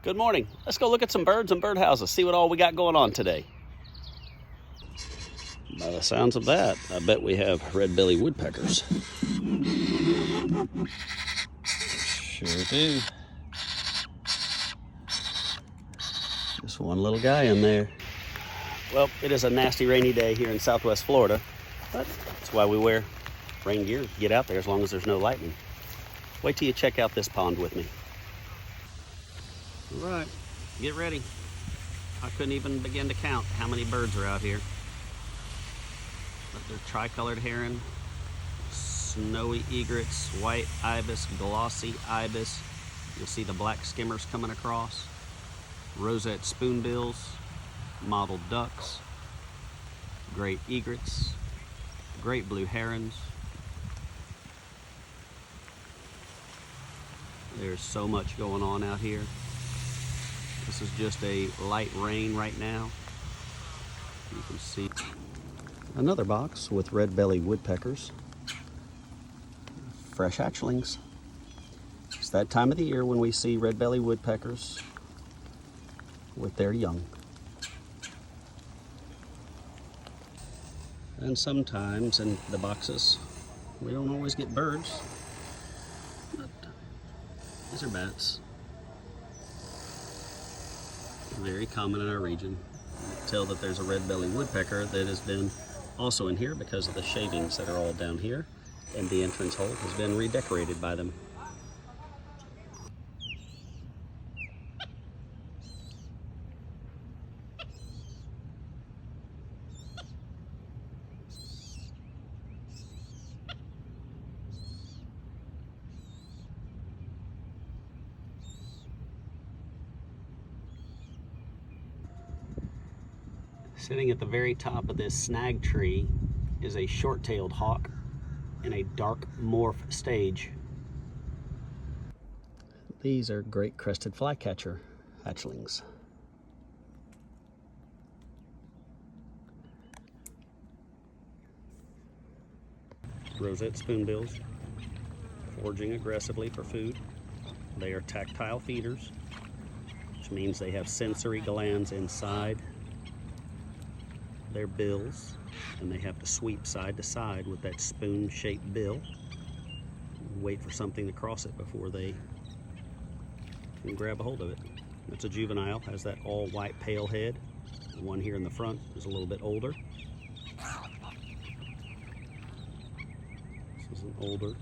Good morning. Let's go look at some birds and birdhouses, see what all we got going on today. By the sounds of that, I bet we have red-bellied woodpeckers. Sure do. Just one little guy in there. Well, it is a nasty rainy day here in Southwest Florida, but that's why we wear rain gear to get out there as long as there's no lightning. Wait till you check out this pond with me. All right, get ready. I couldn't even begin to count how many birds are out here. But they're tricolored heron, snowy egrets, white ibis, glossy ibis. You'll see the black skimmers coming across. Roseate spoonbills, mottled ducks, great egrets, great blue herons. There's so much going on out here. This is just a light rain right now. You can see another box with red-bellied woodpeckers. Fresh hatchlings. It's that time of the year when we see red-bellied woodpeckers with their young. And sometimes in the boxes, we don't always get birds, but these are bats. Very common in our region. You can tell that there's a red-bellied woodpecker that has been also in here because of the shavings that are all down here, and the entrance hole has been redecorated by them. Sitting at the very top of this snag tree is a short-tailed hawk in a dark morph stage. These are great crested flycatcher hatchlings. Roseate spoonbills, foraging aggressively for food. They are tactile feeders, which means they have sensory glands inside their bills, and they have to sweep side to side with that spoon-shaped bill. Wait for something to cross it before they can grab a hold of it. That's a juvenile, has that all-white pale head. The one here in the front is a little bit older. This is an older